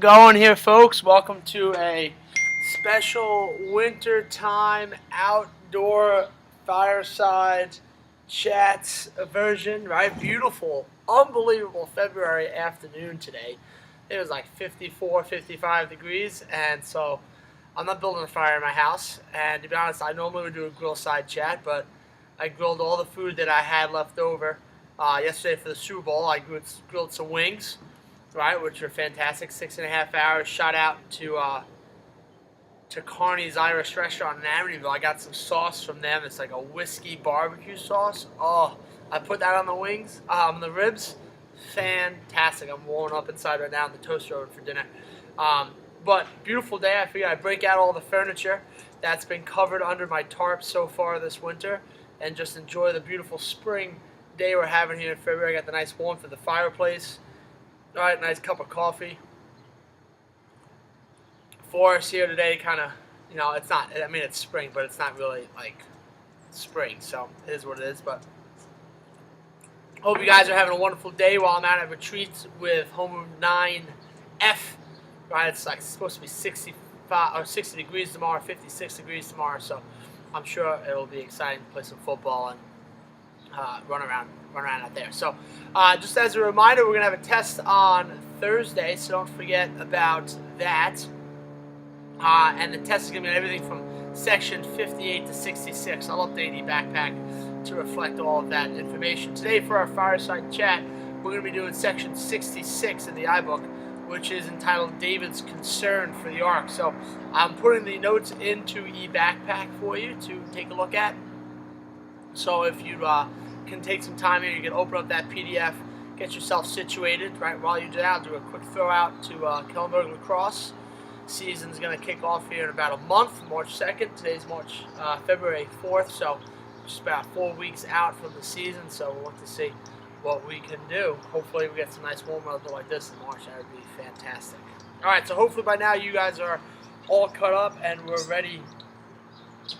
going here, folks? Welcome to a special wintertime outdoor fireside chats version, right? Beautiful, unbelievable February afternoon today. It was like 54, 55 degrees, and so I'm not building a fire in my house. And to be honest, I normally would do a grill side chat, but I grilled all the food that I had left over yesterday for the Super Bowl. I grilled some wings, right, which are fantastic. 6.5 hours. Shot out to Carney's Irish restaurant in Amityville. I got some sauce from them. It's like a whiskey barbecue sauce. Oh, I put that on the wings, the ribs. Fantastic. I'm warming up inside right now in the toaster oven for dinner. But beautiful day. I figured I'd break out all the furniture that's been covered under my tarp so far this winter and just enjoy the beautiful spring day we're having here in February. I got the nice warmth of the fireplace. All right, nice cup of coffee for us here today. Kind of, it's not, I mean, it's spring, but it's not really like spring, so it is what it is. But hope you guys are having a wonderful day while I'm out at retreat with Homeroom 9F. Right, it's like supposed to be 65 or 60 degrees tomorrow, 56 degrees tomorrow, so I'm sure it'll be exciting to play some football and run around out there. So just as a reminder, we're going to have a test on Thursday, so don't forget about that. And the test is going to be everything from section 58 to 66. I'll update the backpack to reflect all of that information. Today for our fireside chat, we're going to be doing section 66 in the iBook, which is entitled David's Concern for the Ark. So I'm putting the notes into e-backpack for you to take a look at. So if you can take some time here, you can open up that PDF, get yourself situated. Right while you do that, I'll do a quick throw out to Kellenberg lacrosse. Season's going to kick off here in about a month, March 2nd. Today's February 4th, so just about 4 weeks out from the season. So we'll look to see what we can do. Hopefully we get some nice warm weather like this in March. That would be fantastic. All right, so hopefully by now you guys are all cut up and we're ready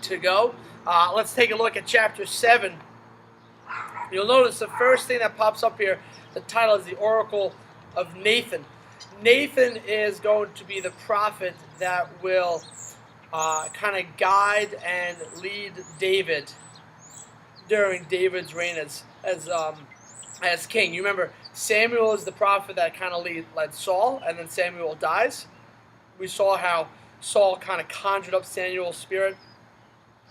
to go. Let's take a look at chapter 7. You'll notice the first thing that pops up here, the title is the Oracle of Nathan. Nathan is going to be the prophet that will kind of guide and lead David during David's reign as king. You remember, Samuel is the prophet that kind of led Saul, and then Samuel dies. We saw how Saul kind of conjured up Samuel's spirit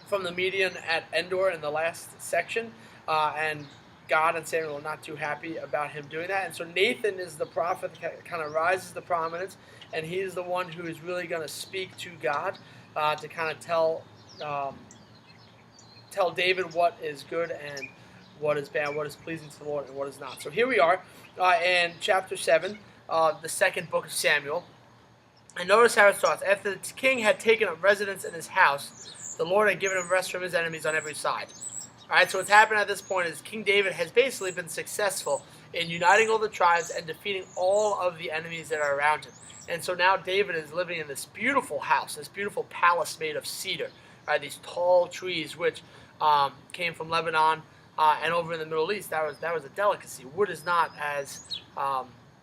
from the median at Endor in the last section, and God and Samuel are not too happy about him doing that. And so Nathan is the prophet that kind of rises to prominence, and he's the one who is really going to speak to God to kind of tell David what is good and what is bad, what is pleasing to the Lord and what is not. So here we are in chapter 7, the second book of Samuel. And notice how it starts. After the king had taken up residence in his house, the Lord had given him rest from his enemies on every side. All right, so what's happened at this point is King David has basically been successful in uniting all the tribes and defeating all of the enemies that are around him. And so now David is living in this beautiful house, this beautiful palace made of cedar, right? These tall trees which came from Lebanon and over in the Middle East. That was a delicacy. Wood is not as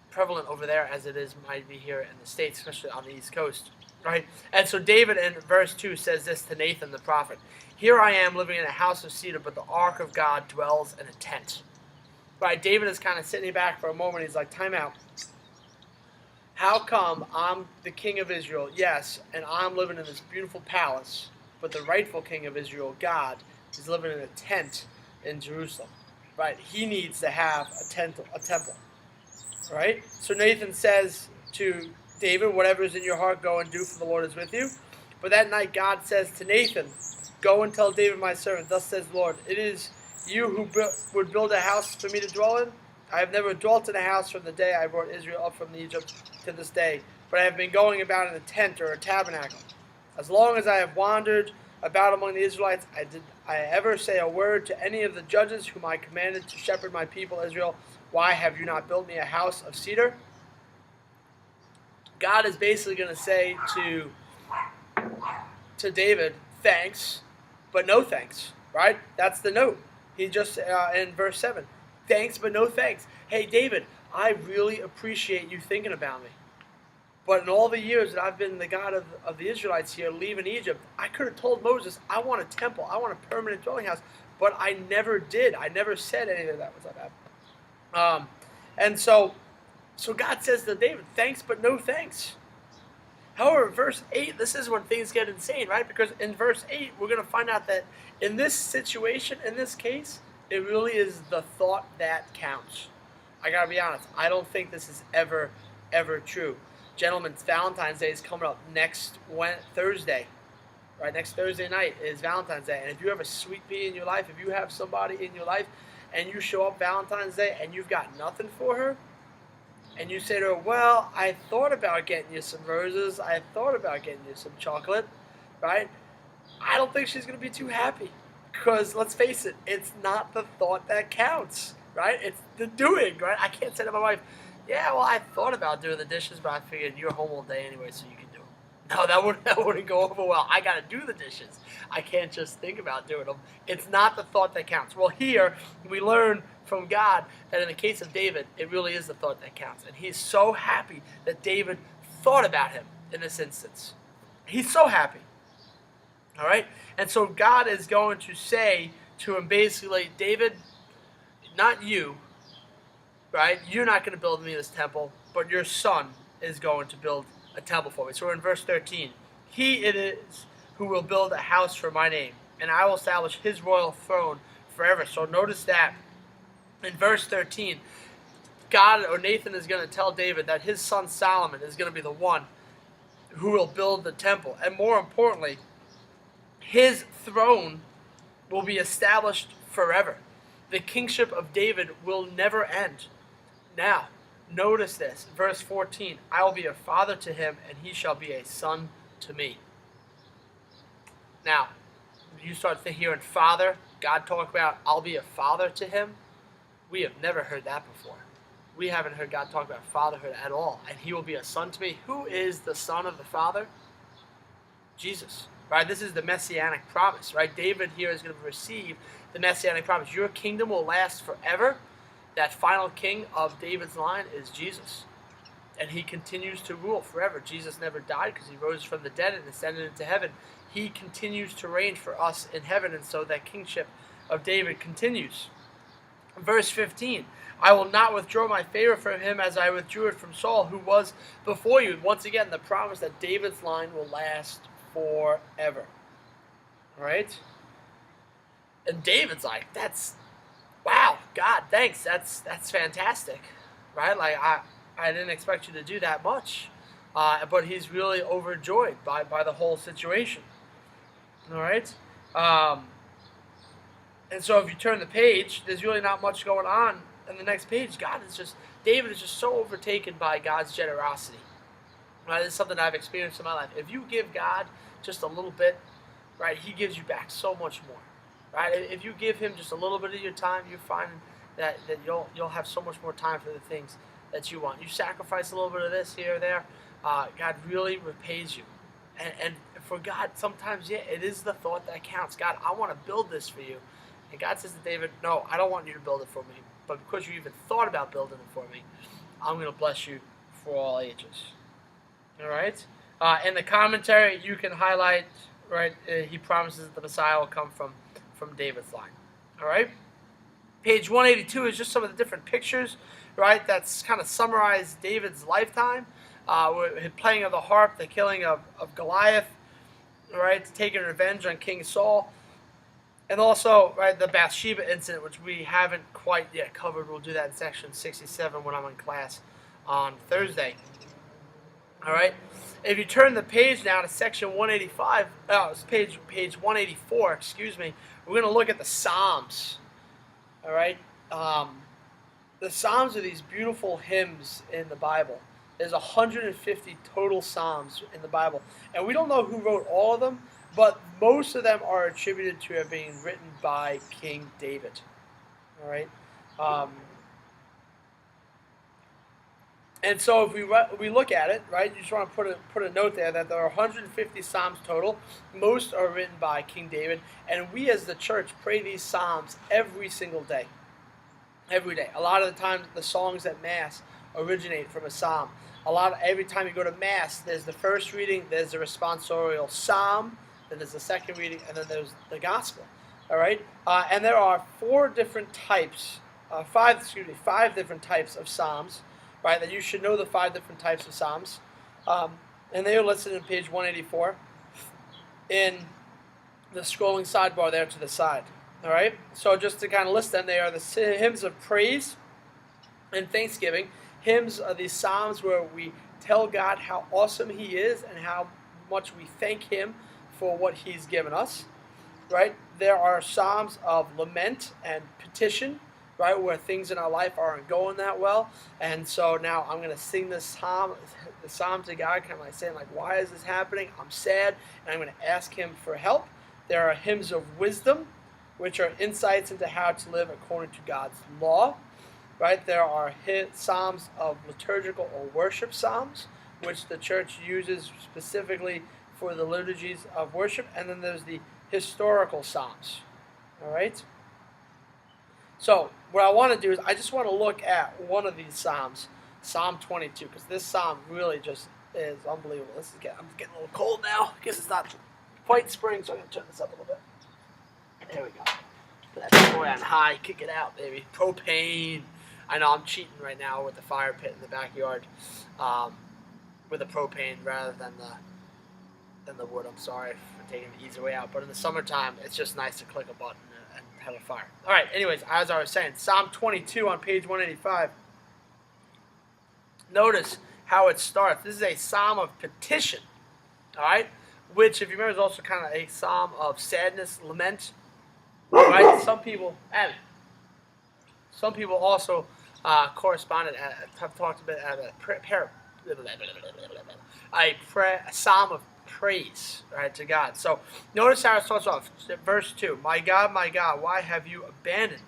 prevalent over there as it might be here in the States, especially on the East Coast. Right? And so David in verse 2 says this to Nathan the prophet. Here I am living in a house of cedar, but the ark of God dwells in a tent. Right? David is kind of sitting back for a moment. He's like, time out. How come I'm the king of Israel? Yes, and I'm living in this beautiful palace, but the rightful king of Israel, God, is living in a tent in Jerusalem. Right? He needs to have a temple. Right? So Nathan says to David, whatever is in your heart, go and do, for the Lord is with you. But that night God says to Nathan, go and tell David my servant, thus says the Lord, it is you who would build a house for me to dwell in. I have never dwelt in a house from the day I brought Israel up from Egypt to this day, but I have been going about in a tent or a tabernacle. As long as I have wandered about among the Israelites, did I ever say a word to any of the judges whom I commanded to shepherd my people Israel? Why have you not built me a house of cedar? God is basically going to say to David, thanks, but no thanks, right? That's the note. He just, in verse 7, thanks, but no thanks. Hey, David, I really appreciate you thinking about me. But in all the years that I've been the God of the Israelites here, leaving Egypt, I could have told Moses, I want a temple, I want a permanent dwelling house, but I never did. I never said anything of that was like that. And so God says to David, thanks, but no thanks. However, verse 8, this is when things get insane, right? Because in verse 8, we're going to find out that in this situation, in this case, it really is the thought that counts. I got to be honest. I don't think this is ever true. Gentlemen, Valentine's Day is coming up next Thursday. Right, next Thursday night is Valentine's Day. And if you have a sweet pea in your life, if you have somebody in your life, and you show up Valentine's Day and you've got nothing for her, and you say to her, well, I thought about getting you some roses, I thought about getting you some chocolate, right? I don't think she's going to be too happy. Because, let's face it, it's not the thought that counts, right? It's the doing, right? I can't say to my wife, yeah, well, I thought about doing the dishes, but I figured you're home all day anyway, so you can do them. No, that wouldn't go over well. I got to do the dishes. I can't just think about doing them. It's not the thought that counts. Well, here we learn from God that in the case of David, it really is the thought that counts. And he's so happy that David thought about him in this instance. He's so happy. All right? And so God is going to say to him basically, David, not you, right? You're not going to build me this temple, but your son is going to build a temple for me. So we're in verse 13. He it is who will build a house for my name, and I will establish his royal throne forever. So notice that in verse 13, God or Nathan is going to tell David that his son Solomon is going to be the one who will build the temple. And more importantly, his throne will be established forever. The kingship of David will never end. Now, notice this, verse 14, I will be a father to him, and he shall be a son to me. Now, you start hearing father, God talk about, I'll be a father to him. We have never heard that before. We haven't heard God talk about fatherhood at all. And he will be a son to me. Who is the son of the Father? Jesus. Right? This is the messianic promise. Right? David here is going to receive the messianic promise. Your kingdom will last forever. That final king of David's line is Jesus. And he continues to rule forever. Jesus never died because he rose from the dead and ascended into heaven. He continues to reign for us in heaven. And so that kingship of David continues. Verse 15, I will not withdraw my favor from him as I withdrew it from Saul, who was before you. Once again, the promise that David's line will last forever. All right? And David's like, wow, God, thanks. That's fantastic. Right? Like, I didn't expect you to do that much. But he's really overjoyed by the whole situation. All right? And so if you turn the page, there's really not much going on in the next page. David is just so overtaken by God's generosity. Right? This is something I've experienced in my life. If you give God just a little bit, right, he gives you back so much more. Right? If you give him just a little bit of your time, you find that you'll have so much more time for the things that you want. You sacrifice a little bit of this here or there, God really repays you. And for God, sometimes, yeah, it is the thought that counts. God, I want to build this for you. And God says to David, no, I don't want you to build it for me. But because you even thought about building it for me, I'm going to bless you for all ages. All right? In the commentary, you can highlight, right, he promises that the Messiah will come from David's line. All right? Page 182 is just some of the different pictures, right, that's kind of summarized David's lifetime. His playing of the harp, the killing of Goliath, right, taking revenge on King Saul. And also, right, the Bathsheba incident, which we haven't quite yet covered. We'll do that in section 67 when I'm in class on Thursday. All right. If you turn the page now to section 185, page 184, excuse me, we're going to look at the Psalms. All right. The Psalms are these beautiful hymns in the Bible. There's 150 total Psalms in the Bible. And we don't know who wrote all of them, but most of them are attributed to have being written by King David. All right? And so if we look at it, right, you just want to put a note there that there are 150 Psalms total. Most are written by King David. And we as the church pray these Psalms every single day. Every day. A lot of the times the songs at Mass originate from a Psalm. Every time you go to Mass, there's the first reading, there's the responsorial psalm, then there's the second reading, and then there's the gospel. All right, and there are five different types of psalms, right? That you should know the 5 different types of psalms, and they are listed on page 184 in the scrolling sidebar there to the side. All right, so just to kind of list them, they are the hymns of praise and thanksgiving. Hymns are these psalms where we tell God how awesome He is and how much we thank Him for what He's given us. Right? There are psalms of lament and petition, right, where things in our life aren't going that well, and so now I'm going to sing the psalm to God, kind of like saying, like, why is this happening? I'm sad, and I'm going to ask Him for help. There are hymns of wisdom, which are insights into how to live according to God's law. Right? There are psalms of liturgical or worship psalms, which the church uses specifically for the liturgies of worship, and then there's the historical psalms. All right? So what I want to do is I just want to look at one of these psalms, Psalm 22, because this psalm really just is unbelievable. I'm getting a little cold now. I guess it's not quite spring, so I'm going to turn this up a little bit. There we go. Put that boy on high. Kick it out, baby. Propane. I know I'm cheating right now with the fire pit in the backyard, with the propane rather than the wood. I'm sorry for taking the easy way out, but in the summertime, it's just nice to click a button and have a fire. All right. Anyways, as I was saying, Psalm 22 on page 185. Notice how it starts. This is a psalm of petition. All right, which, if you remember, is also kind of a psalm of sadness, lament. Right? Some people also have talked about a psalm of praise, right, to God. So notice how it starts off. Verse 2, my God, why have you abandoned me?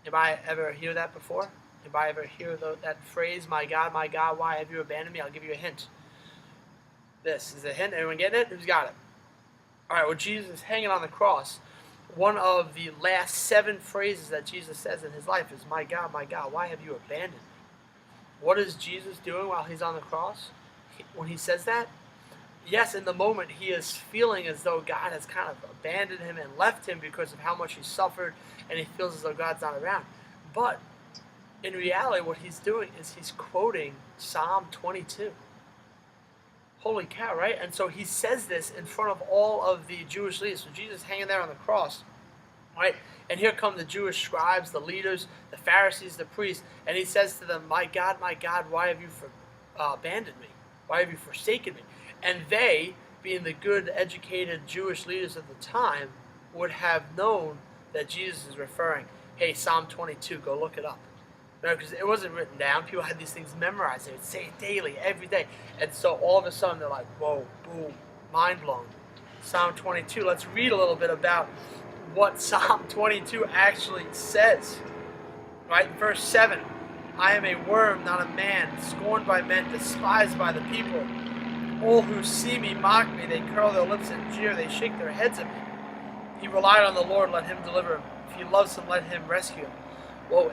Anybody ever hear that before? Anybody ever hear that phrase, my God, why have you abandoned me? I'll give you a hint. This is a hint. Anyone getting it? Who's got it? All right, well, Jesus is hanging on the cross. One of the last 7 phrases that Jesus says in His life is, my God, why have you abandoned me? What is Jesus doing while He's on the cross? When He says that, yes, in the moment He is feeling as though God has kind of abandoned Him and left Him because of how much He suffered, and He feels as though God's not around. But in reality, what He's doing is He's quoting Psalm 22. Holy cow, right? And so He says this in front of all of the Jewish leaders. So Jesus hanging there on the cross, right? And here come the Jewish scribes, the leaders, the Pharisees, the priests, and He says to them, my God, why have you abandoned me? Why have you forsaken me? And they, being the good, educated Jewish leaders of the time, would have known that Jesus is referring, hey, Psalm 22, go look it up. Because it wasn't written down. People had these things memorized. They would say it daily, every day. And so all of a sudden they're like, whoa, boom, mind blown. Psalm 22. Let's read a little bit about what Psalm 22 actually says. Right? Verse 7. I am a worm, not a man, scorned by men, despised by the people. All who see me mock me. They curl their lips and jeer. They shake their heads at me. He relied on the Lord. Let Him deliver him. If He loves him, let Him rescue him. Well,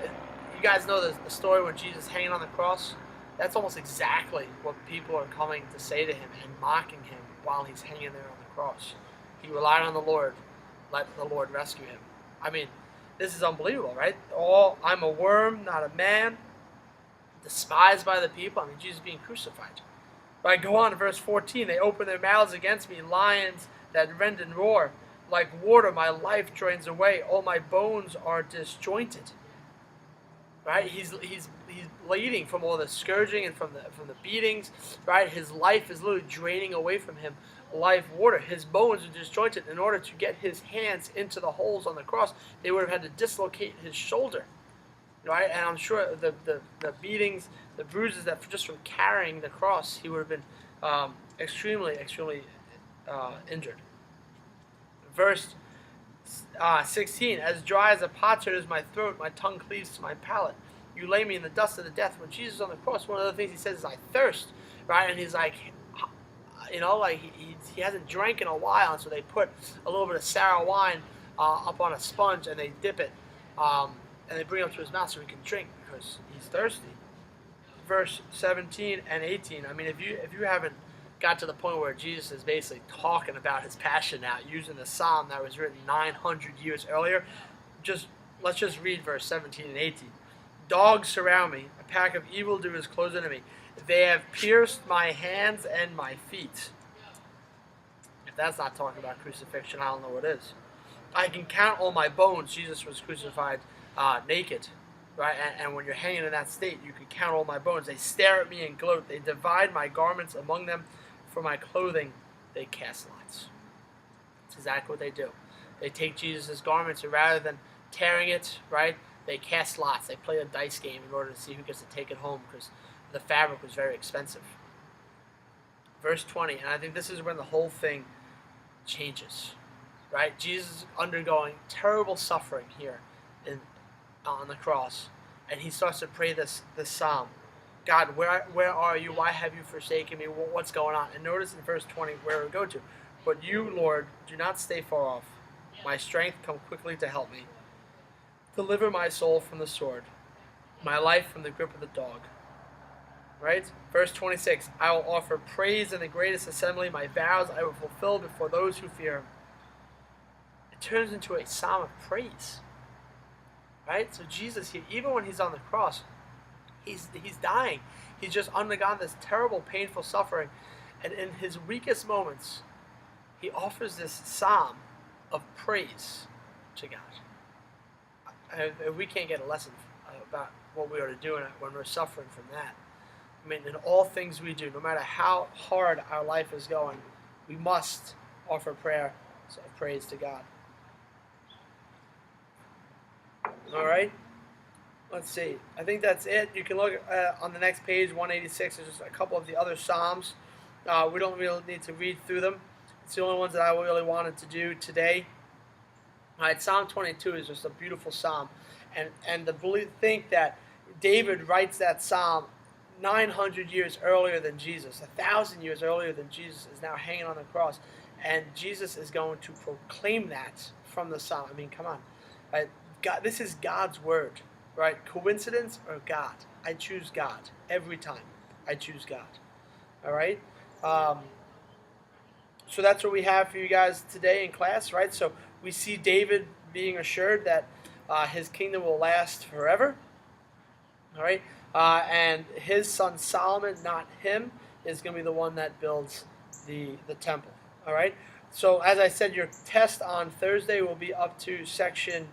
you guys know the story with Jesus hanging on the cross? That's almost exactly what people are coming to say to Him and mocking Him while He's hanging there on the cross. He relied on the Lord. Let the Lord rescue him. I mean, this is unbelievable, right? I'm a worm, not a man, despised by the people. I mean, Jesus being crucified. Right, go on to verse 14. They open their mouths against me, lions that rend and roar. Like water, my life drains away. All my bones are disjointed. Right, he's bleeding from all the scourging and from the beatings. Right, his life is literally draining away from him, life water. His bones are disjointed. In order to get his hands into the holes on the cross, they would have had to dislocate his shoulder. Right, and I'm sure the beatings, the bruises that just from carrying the cross, he would have been extremely injured. Verse 16, as dry as a potsherd is my throat, my tongue cleaves to my palate. You lay me in the dust of the death. When Jesus is on the cross, one of the things He says is, I thirst, right? And He's like, like he hasn't drank in a while, and so they put a little bit of sour wine up on a sponge, and they dip it, and they bring it up to His mouth so He can drink because He's thirsty. verse 17 and 18. I mean, if you haven't got to the point where Jesus is basically talking about his passion now, using the psalm that was written 900 years earlier, let's just read verse 17 and 18. Dogs surround me, a pack of evildoers close into me. They have pierced my hands and my feet. If that's not talking about crucifixion, I don't know what is. I can count all my bones. Jesus was crucified naked, right? And when you're hanging in that state, you can count all my bones. They stare at me and gloat. They divide my garments among them. For my clothing, they cast lots. That's exactly what they do. They take Jesus' garments, and rather than tearing it, right, they cast lots. They play a dice game in order to see who gets to take it home, because the fabric was very expensive. Verse 20, and I think this is when the whole thing changes, right? Jesus is undergoing terrible suffering here on the cross, and he starts to pray this psalm. God, where are you? Why have you forsaken me? What's going on? And notice in verse 20 where we go to. But you, Lord, do not stay far off. My strength, come quickly to help me. Deliver my soul from the sword, my life from the grip of the dog. Right? Verse 26, I will offer praise in the greatest assembly. My vows I will fulfill before those who fear him. It turns into a psalm of praise. Right? So Jesus here, even when he's on the cross, he's dying. He's just undergone this terrible, painful suffering. And in his weakest moments, he offers this psalm of praise to God. If we can't get a lesson about what we are to do when we're suffering from that. I mean, in all things we do, no matter how hard our life is going, we must offer prayer of praise to God. All right? Let's see. I think that's it. You can look on the next page, 186. There's just a couple of the other Psalms. We don't really need to read through them. It's the only ones that I really wanted to do today. All right, Psalm 22 is just a beautiful psalm. And to think that David writes that psalm 900 years earlier than Jesus, 1,000 years earlier than Jesus, is now hanging on the cross. And Jesus is going to proclaim that from the psalm. I mean, come on. Right? God, this is God's word. Right? Coincidence or God? I choose God. Every time. I choose God. All right? So that's what we have for you guys today in class, right? So we see David being assured that his kingdom will last forever. All right? And his son Solomon, not him, is going to be the one that builds the temple. All right? So as I said, your test on Thursday will be up to section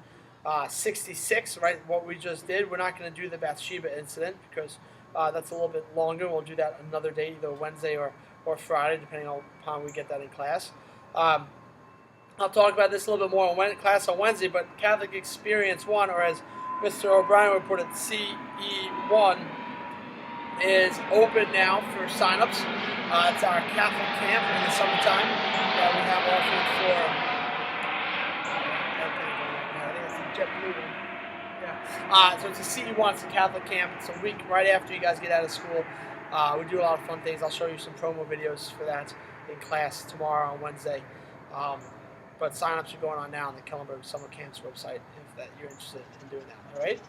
66, right? What we just did. We're not going to do the Bathsheba incident because that's a little bit longer. We'll do that another day, either Wednesday or Friday, depending on how we get that in class. I'll talk about this a little bit more in class on Wednesday, but Catholic Experience 1, or as Mr. O'Brien would put it, CE1, is open now for signups. It's our Catholic camp in the summertime that we have offered for. So it's a CE1, it's a Catholic camp. It's a week right after you guys get out of school. We do a lot of fun things. I'll show you some promo videos for that in class tomorrow on Wednesday. But signups are going on now on the Kellenberg Summer Camps website if that you're interested in doing that. All right.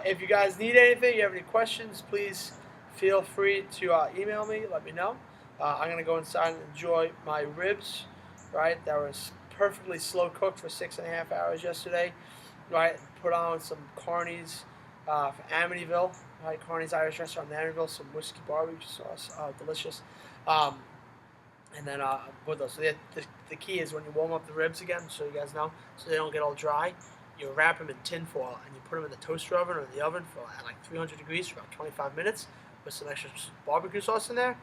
If you guys need anything, you have any questions, please feel free to email me. Let me know. I'm gonna go inside and enjoy my ribs. Right. That was perfectly slow cooked for 6.5 hours yesterday. Right. Put on some Carney's from Amityville. Right. Carney's Irish Restaurant in Amityville. Some whiskey barbecue sauce. Delicious. And then with those, so the key is when you warm up the ribs again, so you guys know, so they don't get all dry, you wrap them in tin foil and you put them in the toaster oven or the oven for at like 300 degrees for about 25 minutes with some extra barbecue sauce in there,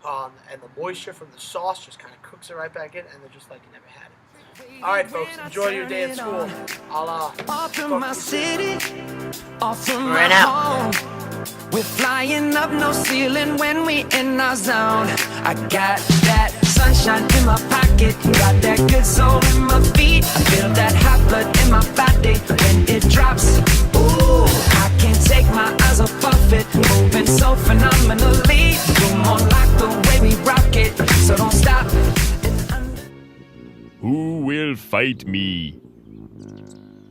and the moisture from the sauce just kind of cooks it right back in, and they're just like you never had it. All right, folks, enjoy your day at school. I'll off from my city, off from my home. We're flying up, no ceiling when we in our zone. I got that sunshine in my pocket, got that good soul in my feet. I feel that hot blood in my body when it drops. Ooh, I can't take my eyes off of it, moving so phenomenally. Come on, like the way we rock it, so don't stop. Who will fight me?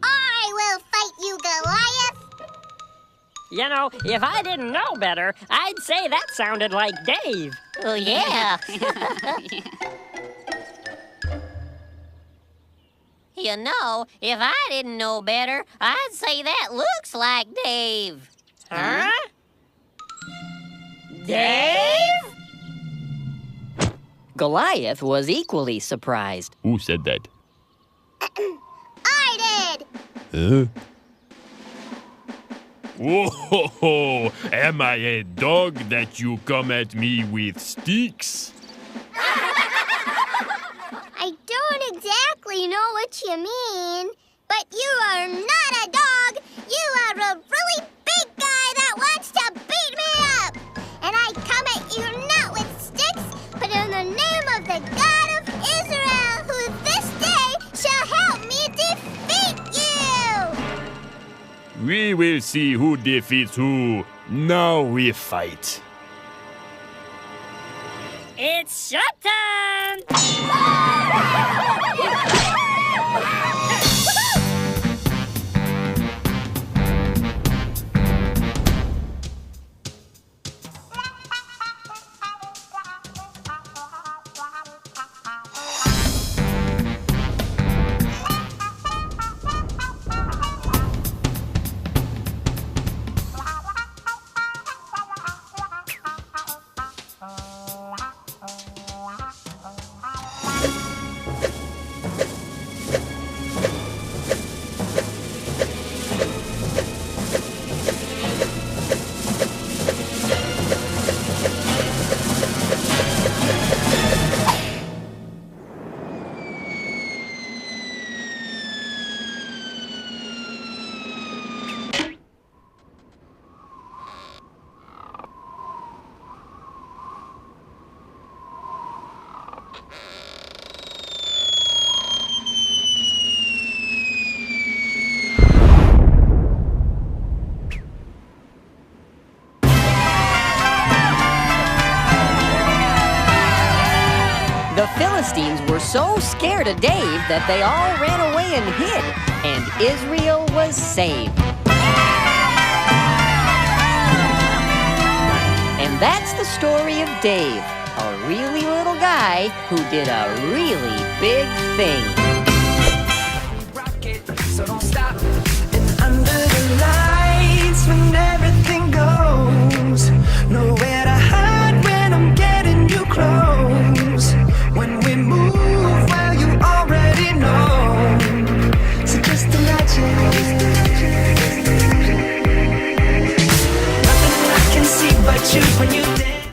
I will fight you, Goliath. You know, if I didn't know better, I'd say that sounded like Dave. Oh, yeah. You know, if I didn't know better, I'd say that looks like Dave. Huh? Dave? Goliath was equally surprised. Who said that? I did! Huh? Whoa, am I a dog that you come at me with sticks? I don't exactly know what you mean, but you are not a dog. You are a really big guy that wants to beat me up. And I come at you not with sticks, but in the name of the God of Israel, who this day shall help me defeat you. We will see who defeats who. Now we fight. It's showtime! The Philistines were so scared of Dave that they all ran away and hid, and Israel was saved. And that's the story of Dave, a really little guy who did a really big thing. Rock it, so don't stop.